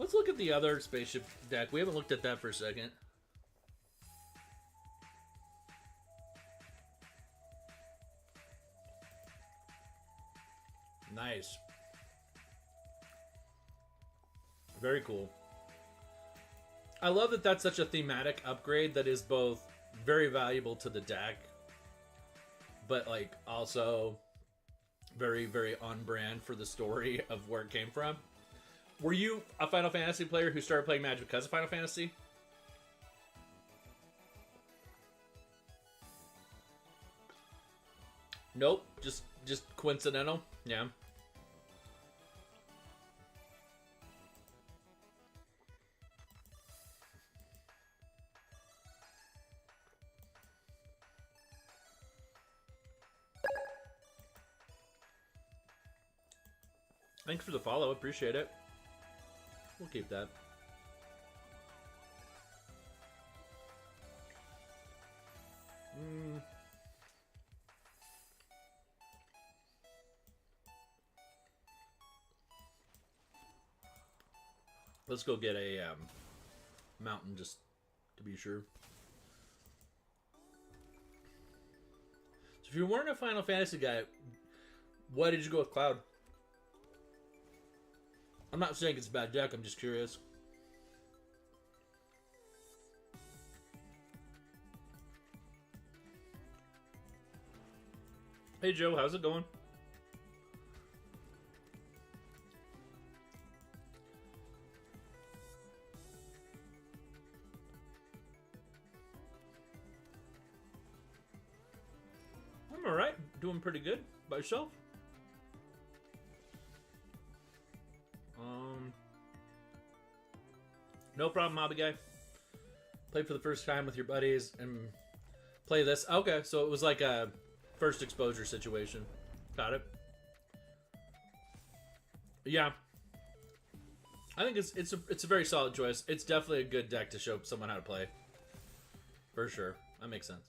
Let's look at the other spaceship deck. We haven't looked at that for a second. Nice. Very cool. I love that that's such a thematic upgrade that is both very valuable to the deck, but like also very, very on brand for the story of where it came from. Were you a Final Fantasy player who started playing Magic because of Final Fantasy? Nope, just coincidental. Yeah. Thanks for the follow. Appreciate it. We'll keep that. Let's go get a Mountain, just to be sure. So if you weren't a Final Fantasy guy, why did you go with Cloud? I'm not saying it's a bad deck, I'm just curious. Hey Joe, how's it going? I'm alright, doing pretty good. By yourself? No problem, hobby guy. Played for the first time with your buddies and play this. Okay, so it was like a first exposure situation. Got it. Yeah, I think it's a very solid choice. It's definitely a good deck to show someone how to play. For sure, that makes sense.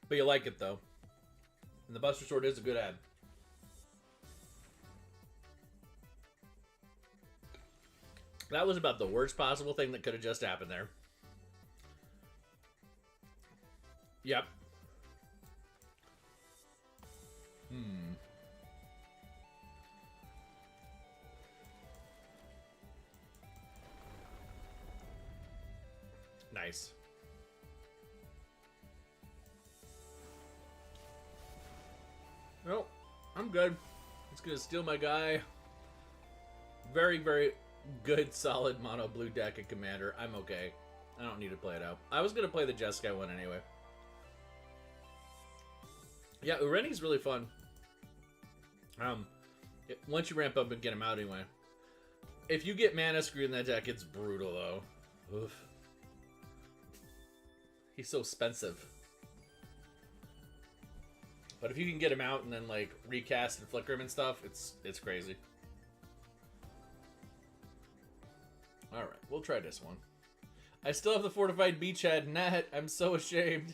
But you like it, though. And the Buster Sword is a good ad. That was about the worst possible thing that could have just happened there. Yep. Nice. Well, I'm good. It's gonna steal my guy. Very, very good, solid mono blue deck at Commander. I'm okay. I don't need to play it out. I was gonna play the Jeskai one anyway. Yeah, Ureni's really fun. Once you ramp up and get him out anyway. If you get mana screwed in that deck, it's brutal though. Oof. He's so expensive. But if you can get him out and then like recast and flicker him and stuff, it's crazy. All right, we'll try this one. I still have the fortified beachhead net. I'm so ashamed.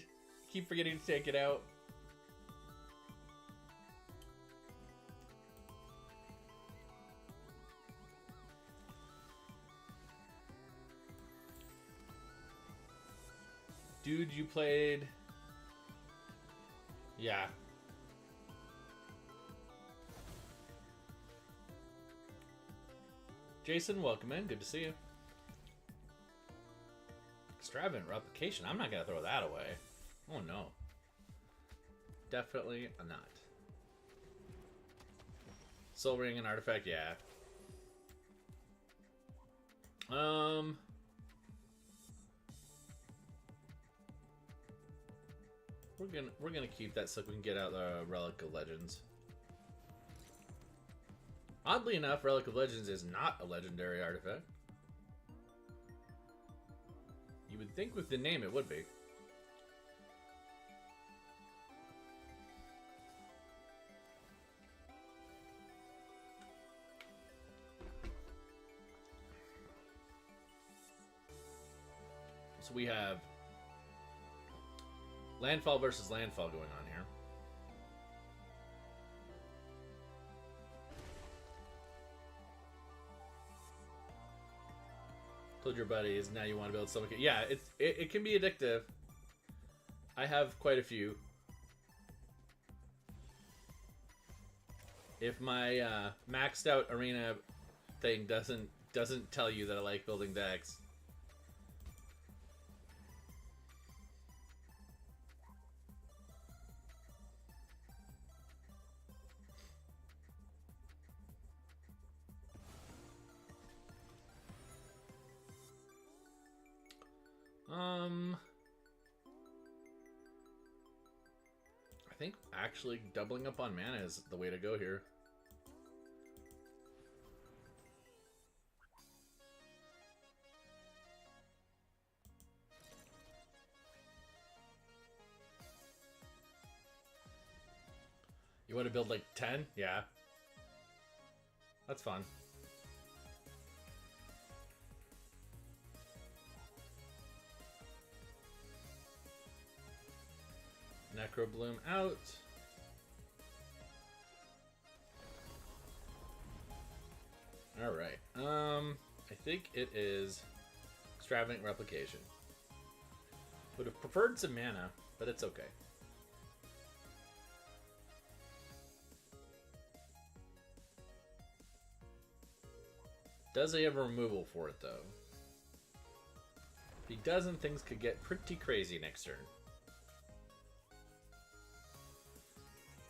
Keep forgetting to take it out. Dude, you played... Yeah. Jason, welcome in. Good to see you. Extravagant replication. I'm not going to throw that away. Oh, no. Definitely not. Soul Ring and Artifact, yeah. We're gonna keep that so we can get out the Relic of Legends. Oddly enough, Relic of Legends is not a legendary artifact. You would think with the name it would be. So we have landfall versus landfall going on here. Told your buddies, now you want to build something. Yeah, it can be addictive. I have quite a few. If my maxed out arena thing doesn't tell you that I like building decks. I think actually doubling up on mana is the way to go here. You want to build like 10? Yeah. That's fun. Macro Bloom out. Alright. I think it is Extravagant Replication. Would have preferred some mana, but it's okay. Does he have a removal for it, though? If he doesn't, things could get pretty crazy next turn.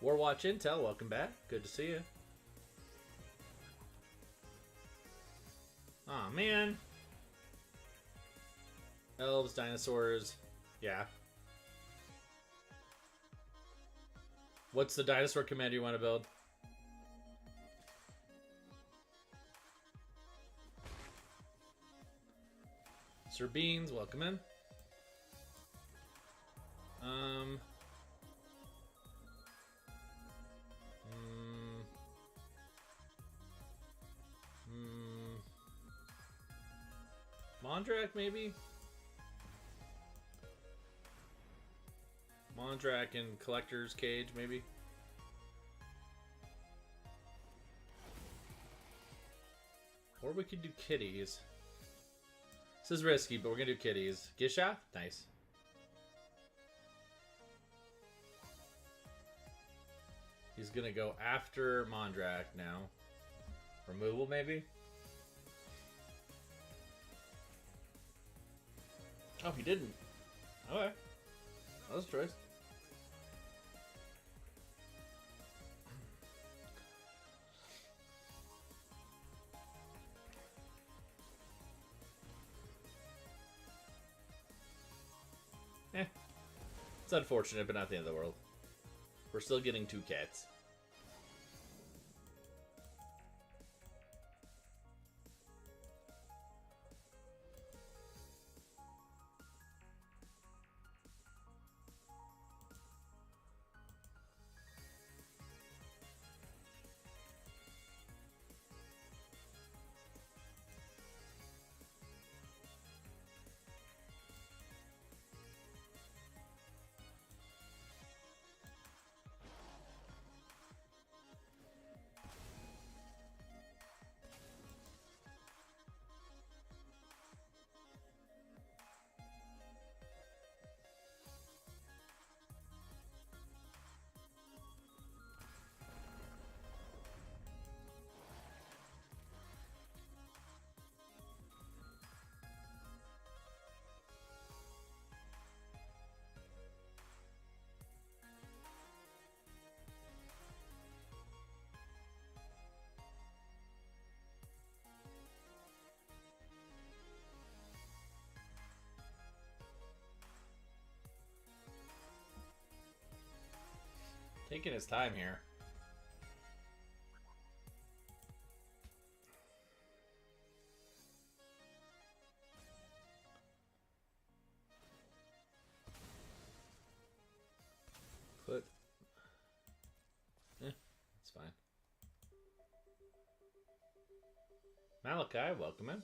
Warwatch Intel, welcome back. Good to see you. Aw, man. Elves, dinosaurs. Yeah. What's the dinosaur commander you want to build? Sir Beans, welcome in. Mondrak, maybe? Mondrak and Collector's Cage, maybe? Or we could do kitties. This is risky, but we're gonna do kitties. Gisha? Nice. He's gonna go after Mondrak now. Removal, maybe? Oh, he didn't. Okay. That was a choice. It's unfortunate, but not the end of the world. We're still getting 2 cats. Taking his time here. Put. It's fine. Malachi, welcome in.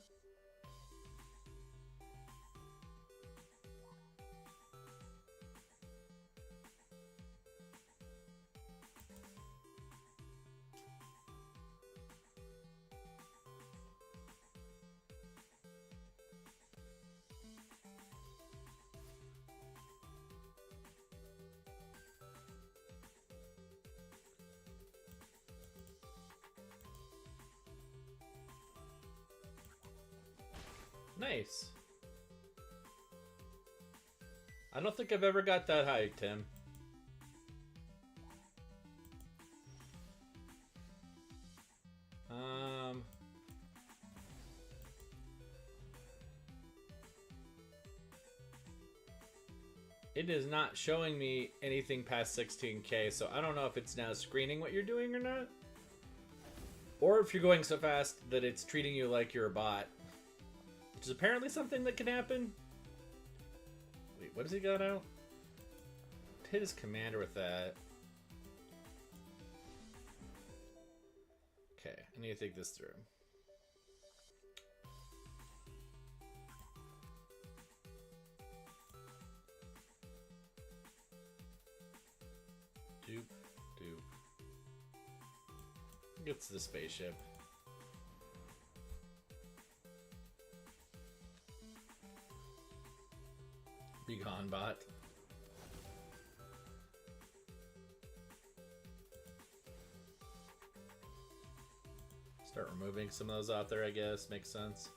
Nice. I don't think I've ever got that high, Tim. It is not showing me anything past 16K, so I don't know if it's now screening what you're doing or not. Or if you're going so fast that it's treating you like you're a bot. Which is apparently something that can happen. Wait, what has he got out? Hit his commander with that. Okay, I need to think this through. Gets the spaceship. Be gone, bot. Start removing some of those out there, I guess. Makes sense.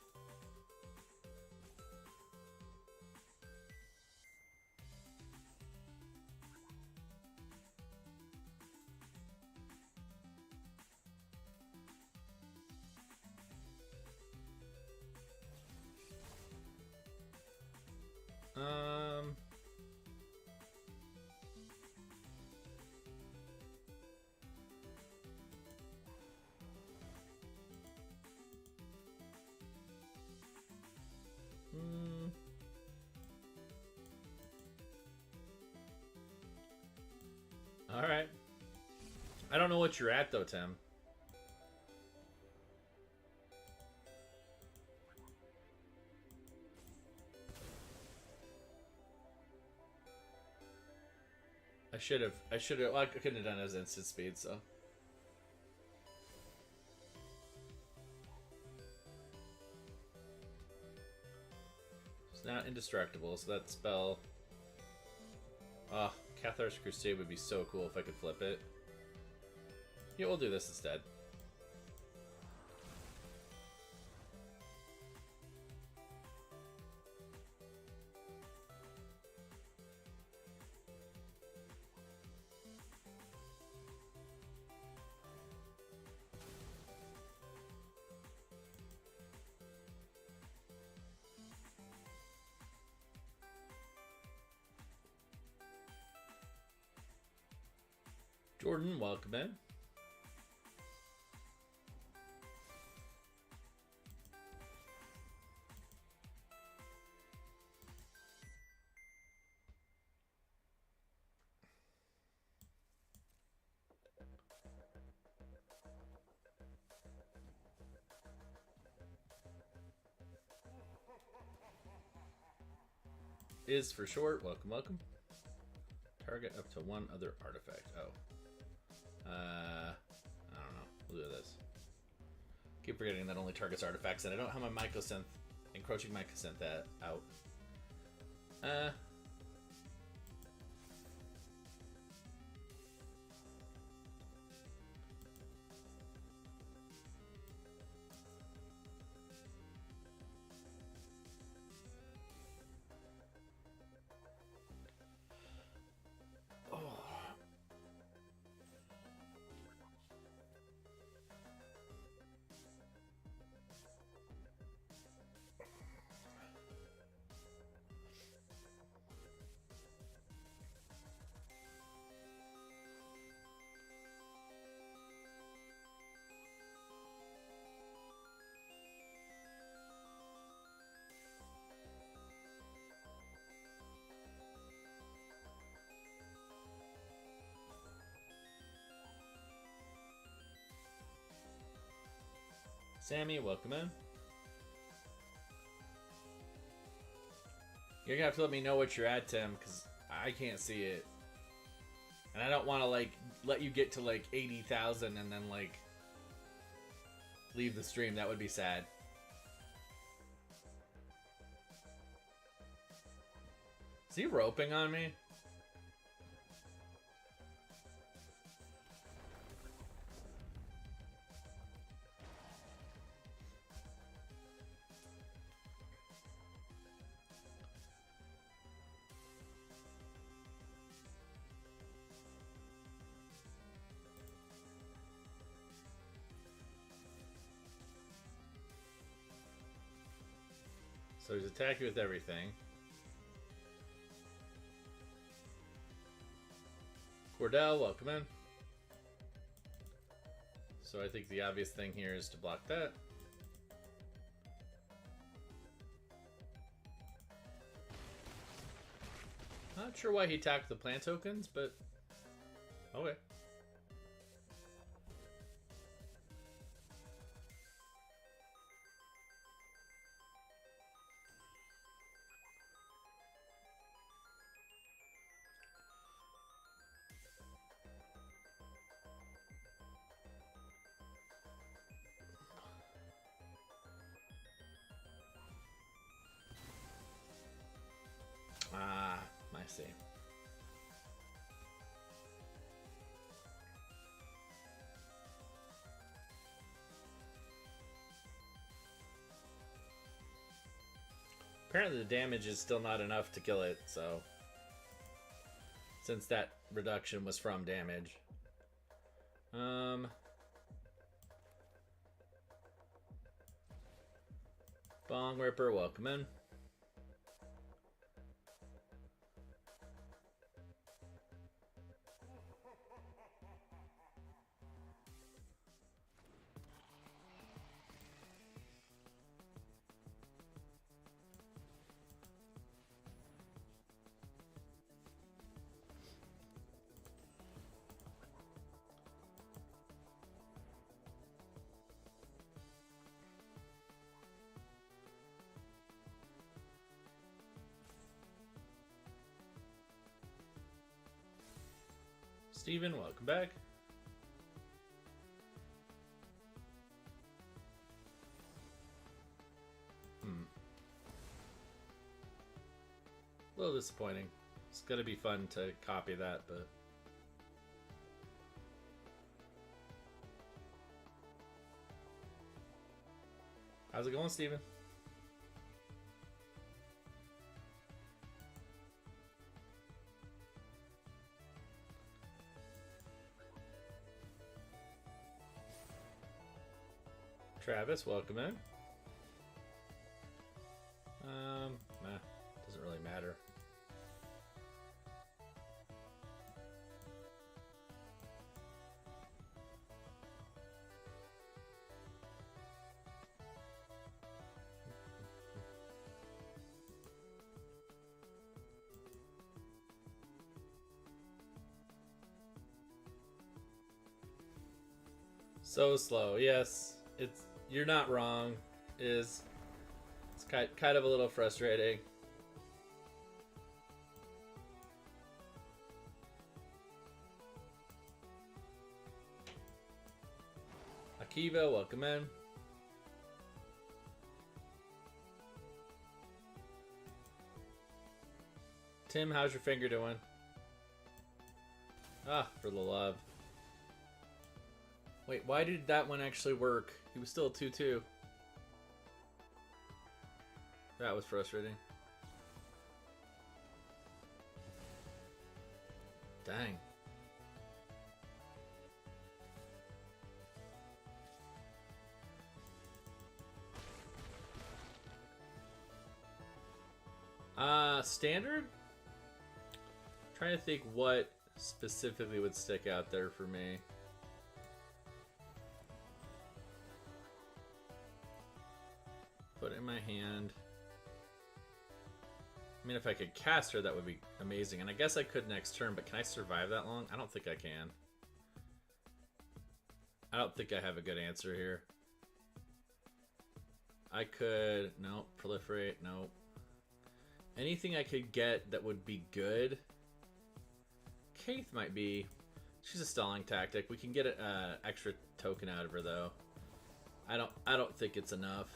All right. I don't know what you're at though, Tim. I should have, well, I couldn't have done it as instant speed, so. It's not indestructible, so that spell. Ah, Cathar's Crusade would be so cool if I could flip it. Yeah, we'll do this instead. Jordan, welcome in. Is for short. Welcome, welcome. Target up to one other artifact. Oh. I don't know. We'll do this. Keep forgetting that only targets artifacts, and I don't have my mycosynth, encroaching mycosynth out. Sammy, welcome in. You're gonna have to let me know what you're at, Tim, because I can't see it. And I don't want to, like, let you get to, like, 80,000 and then, like, leave the stream. That would be sad. Is he roping on me? So he's attacking with everything. Cordell, welcome in. So I think the obvious thing here is to block that. Not sure why he attacked the plant tokens, but okay. see. Apparently the damage is still not enough to kill it, so... Since that reduction was from damage. Bong Ripper, welcome in. Steven, welcome back. A little disappointing. It's gonna be fun to copy that, but... How's it going, Steven? Travis, welcome in. Doesn't really matter. So slow, yes. You're not wrong. It's kind of a little frustrating. Akiva, welcome in. Tim, how's your finger doing? Ah, for the love. Wait, why did that one actually work? He was still 2-2. That was frustrating. Dang. Standard? Trying to think what specifically would stick out there for me. Put it in my hand. I mean, if I could cast her, that would be amazing. And I guess I could next turn, but can I survive that long? I don't think I can. I don't think I have a good answer here. I could... Nope. Proliferate. Nope. Anything I could get that would be good. Kaith might be... She's a stalling tactic. We can get an extra token out of her, though. I don't think it's enough.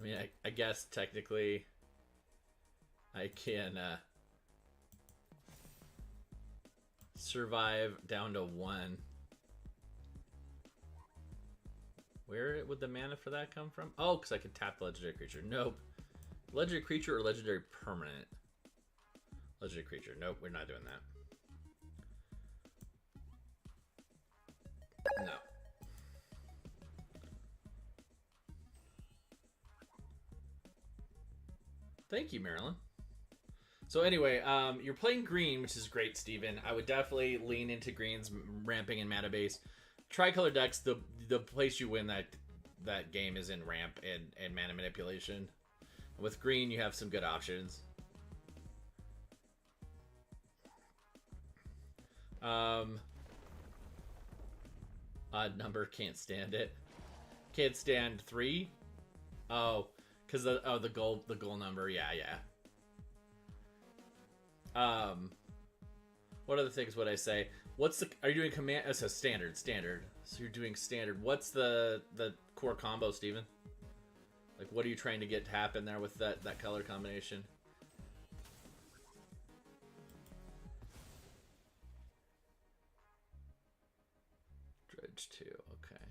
I mean, I guess technically I can survive down to 1. Where would the mana for that come from? Oh, because I could tap the legendary creature. Nope. Legendary creature or legendary permanent? Legendary creature. Nope, we're not doing that. No. Thank you, Marilyn. So anyway, you're playing green, which is great, Steven. I would definitely lean into green's ramping and mana base. Tricolor decks, the place you win that game is in ramp and mana manipulation. With green, you have some good options. Odd number, can't stand it. Can't stand 3. Oh, because the goal number, yeah. What other things would I say? Are you doing command? It's a standard. So you're doing standard. What's the core combo, Steven? Like, what are you trying to get to happen there with that color combination? Dredge 2, okay.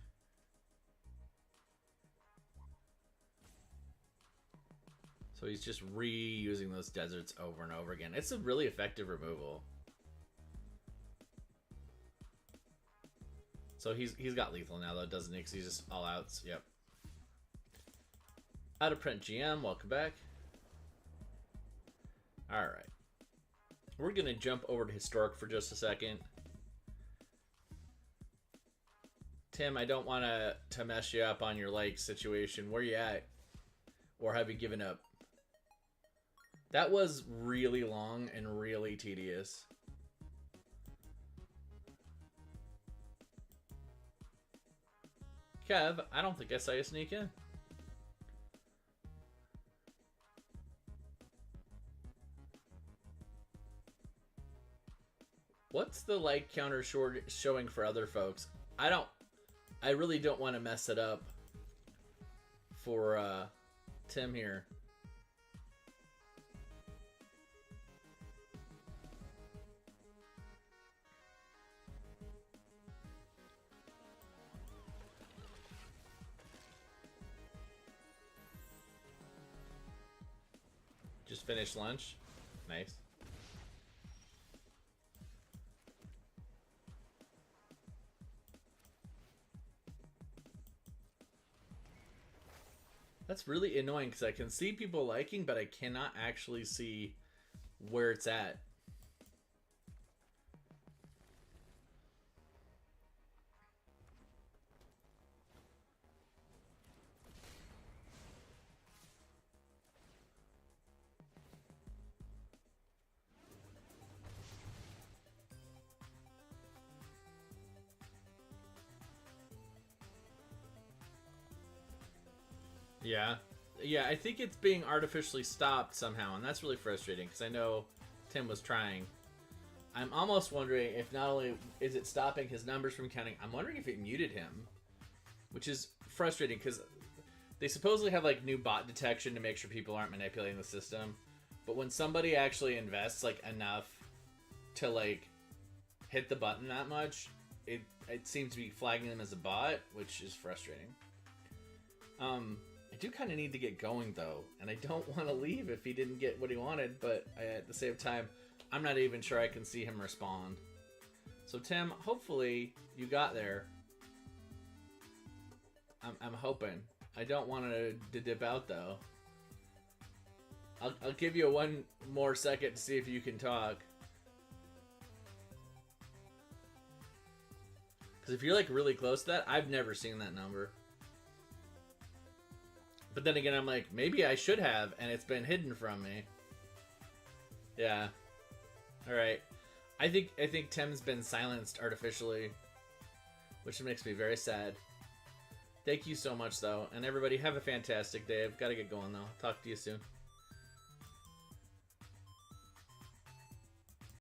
So he's just reusing those deserts over and over again. It's a really effective removal. So he's got lethal now though, doesn't he? Because he's just all outs. Yep. Out of print GM, welcome back. Alright. We're gonna jump over to historic for just a second. Tim, I don't want to mess you up on your like situation. Where you at? Or have you given up? That was really long and really tedious. Kev, I don't think I saw you sneak in. What's the like counter showing for other folks? I really don't want to mess it up for Tim here. Just finished lunch. Nice. That's really annoying because I can see people liking, but I cannot actually see where it's at. Yeah, I think it's being artificially stopped somehow, and that's really frustrating because I know Tim was trying. I'm almost wondering if not only is it stopping his numbers from counting, I'm wondering if it muted him, which is frustrating because they supposedly have like new bot detection to make sure people aren't manipulating the system, but when somebody actually invests like enough to like hit the button that much, it seems to be flagging them as a bot, which is frustrating. I do kind of need to get going though, and I don't want to leave if he didn't get what he wanted, but at the same time, I'm not even sure I can see him respond. So Tim, hopefully you got there. I'm hoping. I don't want to dip out though. I'll give you one more second to see if you can talk. Because if you're like really close to that, I've never seen that number. But then again, I'm like, maybe I should have, and it's been hidden from me. Yeah. Alright. I think Tim's been silenced artificially, which makes me very sad. Thank you so much, though. And everybody, have a fantastic day. I've got to get going, though. Talk to you soon.